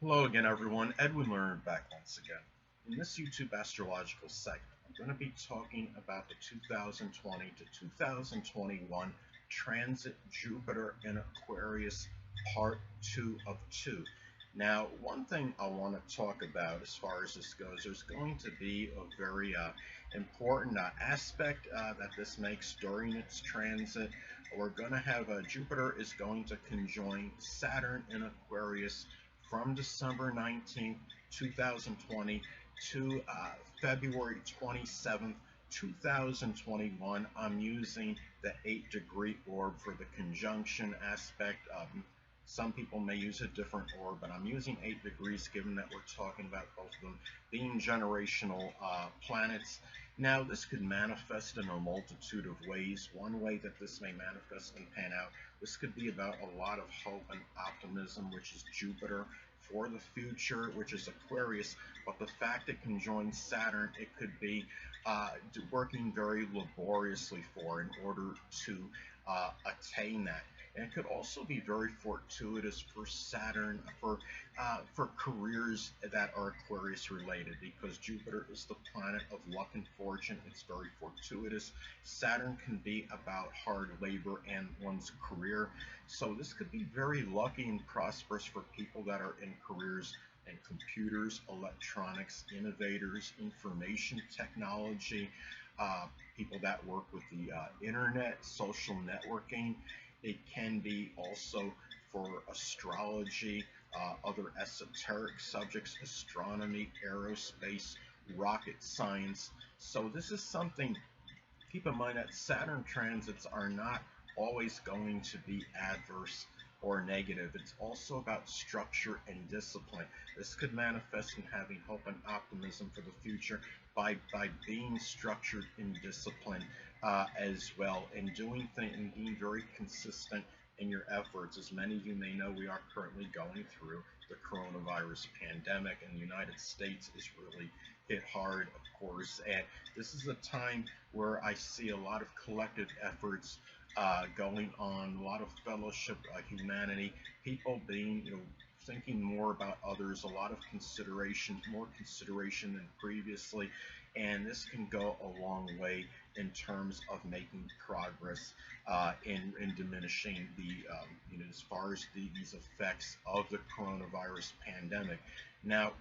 Hello again, everyone. Edwin Learnard back once again. In this YouTube astrological segment, I'm going to be talking about the 2020 to 2021 transit Jupiter in Aquarius Part 2 of 2. Now, one thing I want to talk about as far as this goes, there's going to be a very important aspect that this makes during its transit. We're going to have Jupiter is going to conjoin Saturn in Aquarius from December 19th, 2020 to February 27th, 2021. I'm using the 8-degree orb for the conjunction aspect. Some people may use a different orb, but I'm using 8 degrees given that we're talking about both of them being generational planets. Now, this could manifest in a multitude of ways. One way that this may manifest and pan out, this could be about a lot of hope and optimism, which is Jupiter, for the future, which is Aquarius. But the fact it can join Saturn, it could be working very laboriously for in order to attain that. And it could also be very fortuitous for Saturn for careers that are Aquarius related, because Jupiter is the planet of luck and fortune. It's very fortuitous. Saturn can be about hard labor and one's career. So this could be very lucky and prosperous for people that are in careers in computers, electronics, innovators, information technology, people that work with the internet, social networking. It can be also for astrology, other esoteric subjects, astronomy, aerospace, rocket science. So this is something, keep in mind that Saturn transits are not always going to be adverse or negative. It's also about structure and discipline. This could manifest in having hope and optimism for the future by being structured and disciplined as well, and doing things and being very consistent in your efforts. As many of you may know, we are currently going through the coronavirus pandemic, and the United States is really hit hard, of course. And this is a time where I see a lot of collective efforts going on, a lot of fellowship, humanity, people being, thinking more about others, a lot of consideration, more consideration than previously, and this can go a long way in terms of making progress in diminishing as far as these effects of the coronavirus pandemic. Now,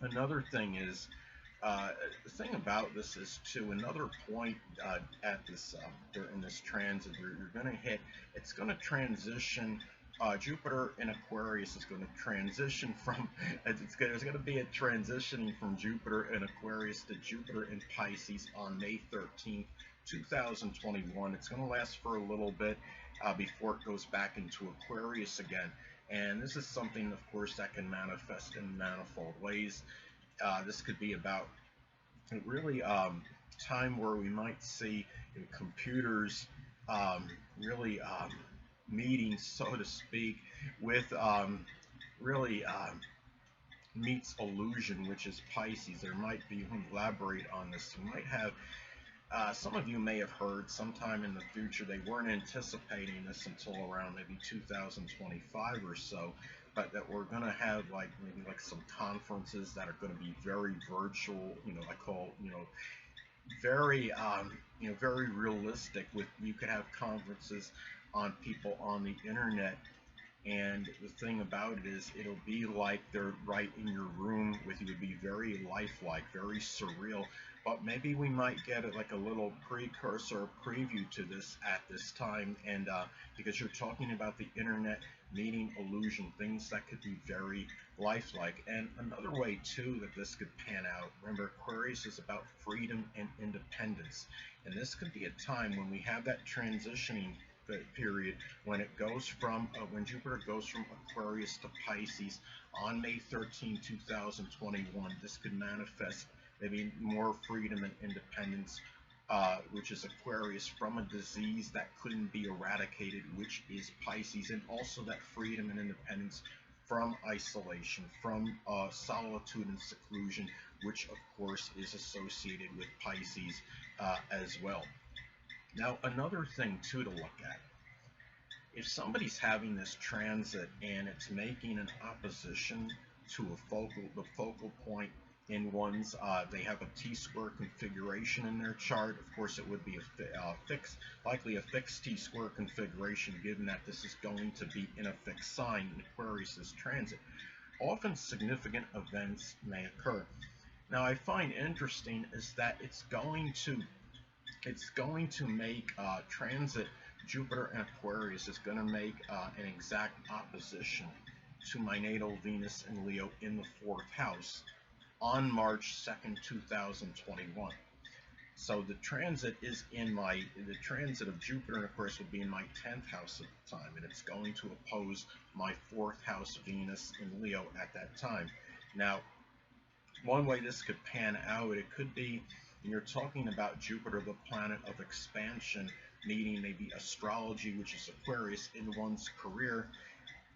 another thing is, the thing about this is, to another point at this in this transit you're going to hit, it's going to transition. Jupiter in Aquarius is going to transition from there's going to be a transitioning from Jupiter in Aquarius to Jupiter in Pisces on May 13th, 2021. It's going to last for a little bit before it goes back into Aquarius again. And this is something, of course, that can manifest in manifold ways. This could be about really time where we might see computers really meeting, so to speak, with really meets illusion, which is Pisces. There might be, who elaborate on this, you might have some of you may have heard sometime in the future, they weren't anticipating this until around maybe 2025 or so, but that we're going to have maybe some conferences that are going to be very virtual, I call, very, very realistic. With, you could have conferences on people on the internet, and the thing about it is, it'll be like they're right in your room with you. It'd be very lifelike, very surreal. But maybe we might get a little precursor, preview to this at this time, and because you're talking about the internet meeting illusion, things that could be very lifelike. And another way too that this could pan out. Remember, Aquarius is about freedom and independence, and this could be a time when we have that transitioning period, when it goes from when Jupiter goes from Aquarius to Pisces on May 13, 2021. This could manifest maybe more freedom and independence, which is Aquarius, from a disease that couldn't be eradicated, which is Pisces, and also that freedom and independence from isolation, from solitude and seclusion, which of course is associated with Pisces as well. Now, another thing too to look at, If somebody's having this transit and it's making an opposition to the focal point in one's, they have a T-square configuration in their chart. Of course, it would be likely a fixed T-square configuration, given that this is going to be in a fixed sign in Aquarius's transit. Often significant events may occur. Now, I find interesting is that it's going to make transit Jupiter and Aquarius is going to make an exact opposition to my natal Venus and Leo in the 4th house on March 2nd, 2021. So the transit of Jupiter and Aquarius will be in my 10th house at the time, and it's going to oppose my 4th house Venus in Leo at that time. Now, one way this could pan out, it could be when you're talking about Jupiter, the planet of expansion, meeting maybe astrology, which is Aquarius, in one's career.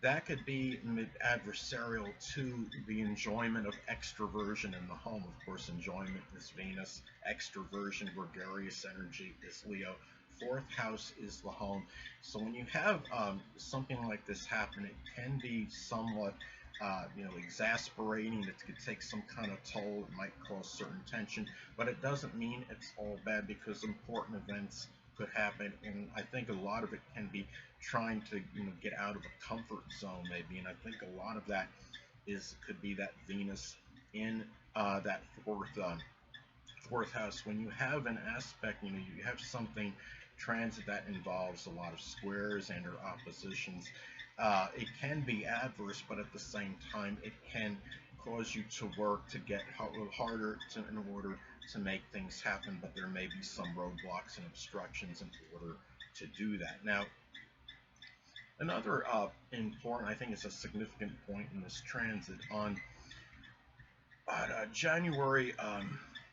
That could be adversarial to the enjoyment of extroversion in the home. Of course, enjoyment is Venus, extroversion, gregarious energy is Leo. 4th house is the home. So when you have something like this happen, it can be somewhat exasperating. It could take some kind of toll. It might cause certain tension, but it doesn't mean it's all bad, because important events could happen, and I think a lot of it can be trying to get out of a comfort zone maybe, and I think a lot of that could be that Venus in that fourth house. When you have an aspect, you have something transit that involves a lot of squares and or oppositions. It can be adverse, but at the same time, it can cause you to work to get harder in order to make things happen, but there may be some roadblocks and obstructions in order to do that. Now, another important, I think it's a significant point in this transit on January,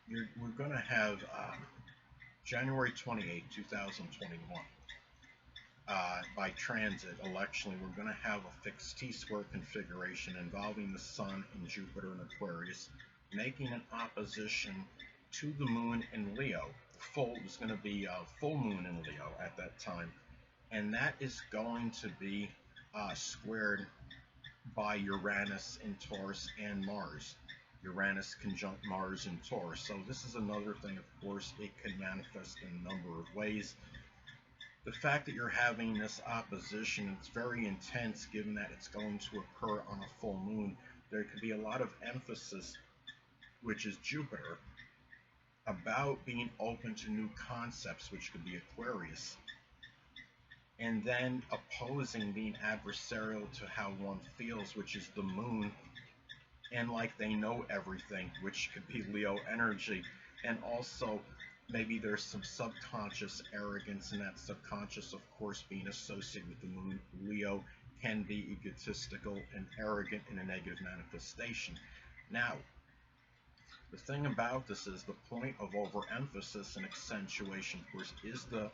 we're going to have January 28, 2021. By transit, electionally, we're going to have a fixed T-square configuration involving the Sun and Jupiter and Aquarius, making an opposition to the Moon in Leo. There's going to be a full Moon in Leo at that time, and that is going to be squared by Uranus in Taurus and Mars. Uranus conjunct Mars in Taurus. So this is another thing, of course, it can manifest in a number of ways. The fact that you're having this opposition, it's very intense given that it's going to occur on a full moon. There could be a lot of emphasis, which is Jupiter, about being open to new concepts, which could be Aquarius, and then opposing, being adversarial to how one feels, which is the moon, and like they know everything, which could be Leo energy. And also maybe there's some subconscious arrogance, and that subconscious, of course, being associated with the moon. Leo can be egotistical and arrogant in a negative manifestation. Now, the thing about this is the point of overemphasis and accentuation, of course, is the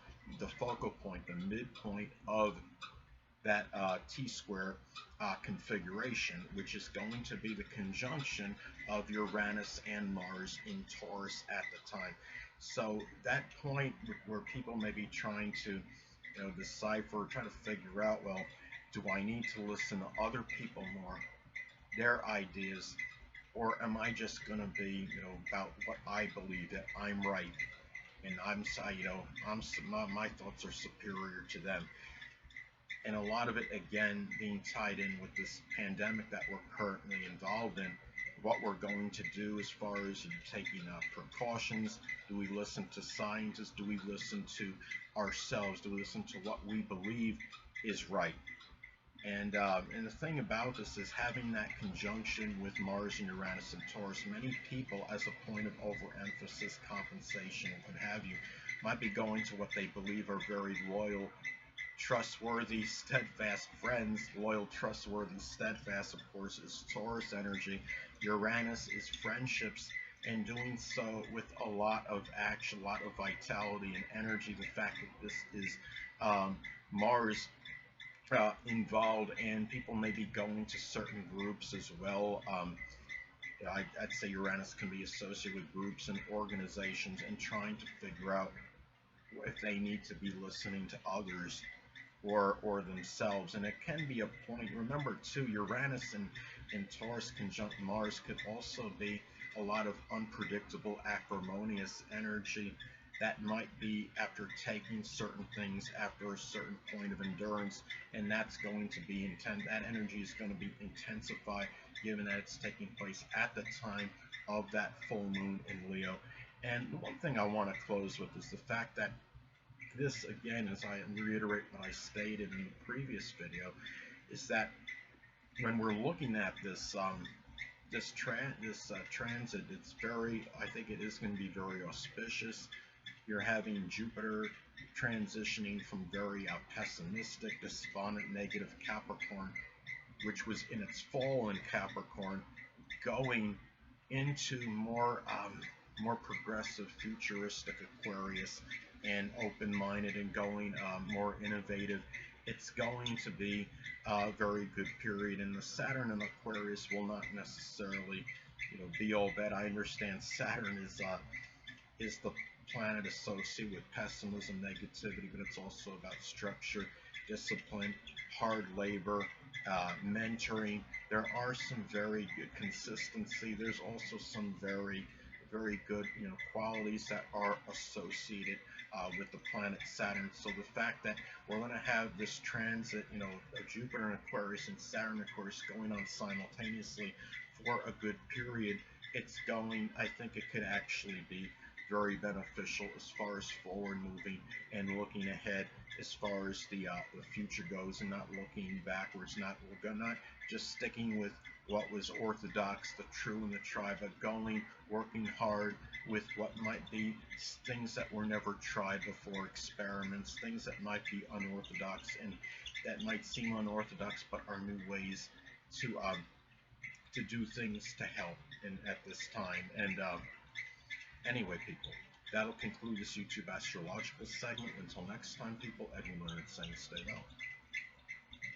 focal point, the midpoint of that T-square configuration, which is going to be the conjunction of Uranus and Mars in Taurus at the time. So that point where people may be trying to decipher, try to figure out, well, do I need to listen to other people more, their ideas, or am I just going to be, about what I believe, that I'm right, and my thoughts are superior to them? And a lot of it, again, being tied in with this pandemic that we're currently involved in. What we're going to do as far as taking precautions. Do we listen to scientists? Do we listen to ourselves? Do we listen to what we believe is right? And the thing about this is having that conjunction with Mars and Uranus and Taurus, many people, as a point of overemphasis, compensation, and what have you, might be going to what they believe are very loyal, trustworthy, steadfast friends. Loyal, trustworthy, steadfast, of course, is Taurus energy. Uranus is friendships, and doing so with a lot of action, a lot of vitality and energy. The fact that this is Mars involved, and people may be going to certain groups as well. I'd say Uranus can be associated with groups and organizations and trying to figure out if they need to be listening to others or themselves. And it can be a point. Remember too, Uranus in Taurus conjunct Mars could also be a lot of unpredictable, acrimonious energy that might be after taking certain things after a certain point of endurance, and that's going to be intense. That energy is going to be intensified given that it's taking place at the time of that full moon in Leo. And the one thing I want to close with is the fact that this, again, as I reiterate what I stated in the previous video, is that when we're looking at this transit, it's very, I think it is going to be very auspicious. You're having Jupiter transitioning from very pessimistic, despondent, negative Capricorn, which was in its fall in Capricorn, going into more progressive, futuristic Aquarius, and open-minded, and going more innovative. It's going to be a very good period, and the Saturn in Aquarius will not necessarily, be all bad. I understand Saturn is the planet associated with pessimism, negativity, but it's also about structure, discipline, hard labor, mentoring. There are some very good consistency. There's also some very, very good, qualities that are associated with the planet Saturn. So the fact that we're going to have this transit, of Jupiter in Aquarius and Saturn in Aquarius going on simultaneously for a good period, I think it could actually be very beneficial as far as forward moving and looking ahead as far as the future goes, and not looking backwards, not just sticking with what was orthodox, the true and the tried, but working hard with what might be things that were never tried before, experiments, things that might be unorthodox and that might seem unorthodox, but are new ways to do things to help at this time. And anyway, people, that'll conclude this YouTube astrological segment. Until next time, people, Edwin Learnard saying stay well.